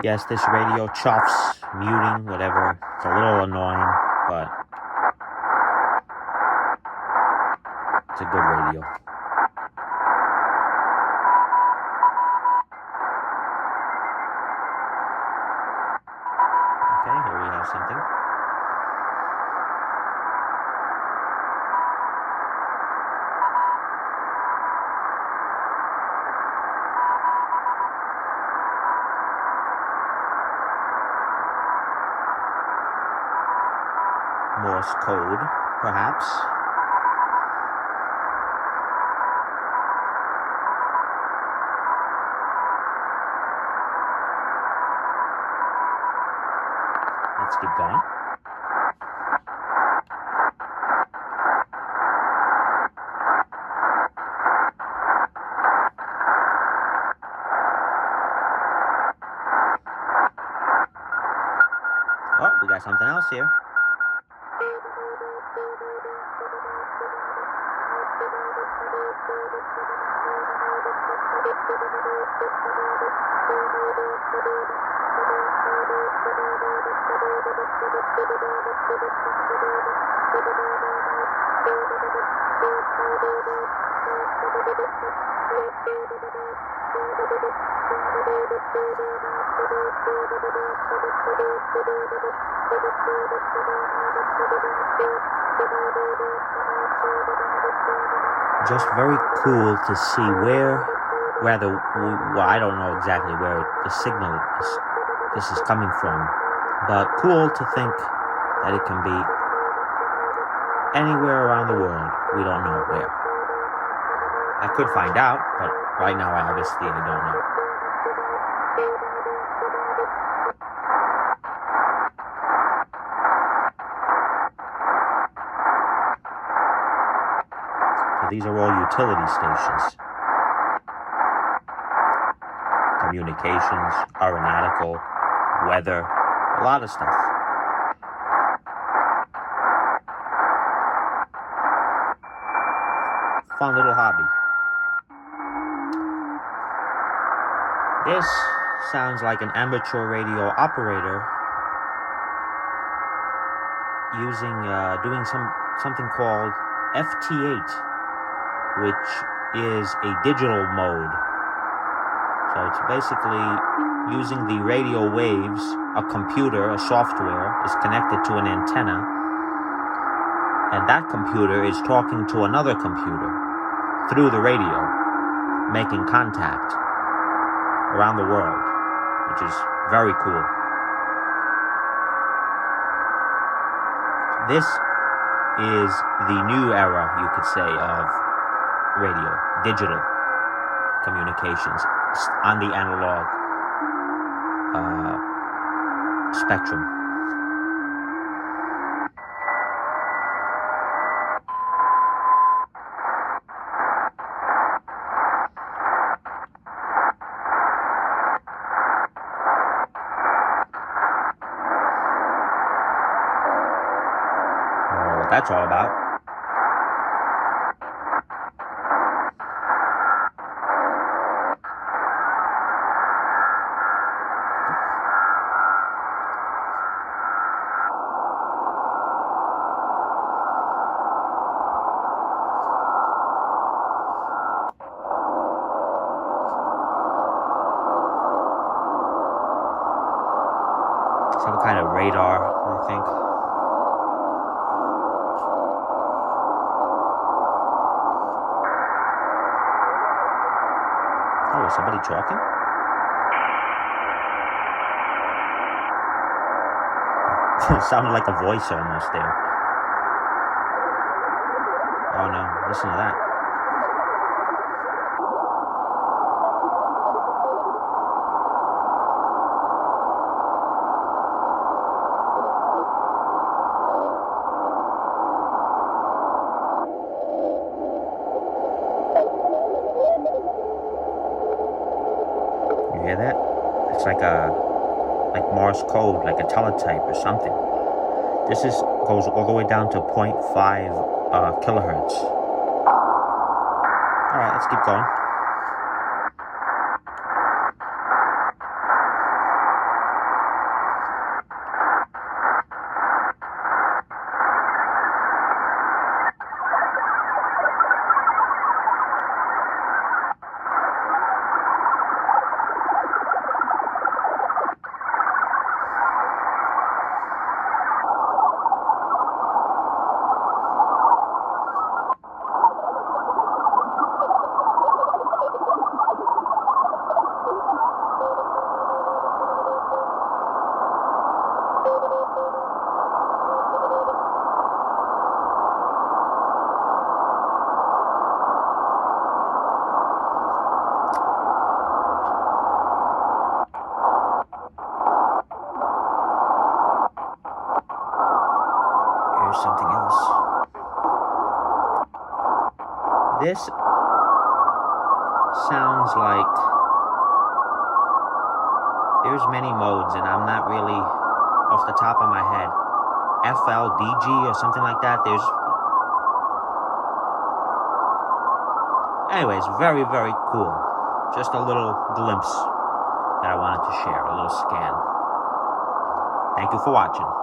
Yes, this radio chuffs, muting, whatever. It's a little annoying, but it's a good radio. Okay, here we have something. Morse code, perhaps. Let's keep going. Oh, we got something else here. Just very cool to see where I don't know exactly where the signal this is coming from, but cool to think that it can be anywhere around the world. We don't know where. I could find out, but right now I obviously don't know. These are all utility stations. Communications, aeronautical, weather, a lot of stuff. Fun little hobby. This sounds like an amateur radio operator doing something called FT8. Which is a digital mode. So it's basically using the radio waves. A computer, a software, is connected to an antenna, and that computer is talking to another computer through the radio, making contact around the world, which is very cool. This is the new era, you could say, of radio, digital communications on the analog spectrum. What that's all about. Some kind of radar, I think. Oh, is somebody talking? It sounded like a voice almost there. Oh no, listen to that. You hear that? It's like Morse code, like a teletype or something. This goes all the way down to 0.5 kilohertz. All right, let's keep going. Here's something else. This sounds like there's many modes, and I'm not really off the top of my head. FLDG or something like that. Anyways, very, very cool. Just a little glimpse that I wanted to share, a little scan. Thank you for watching.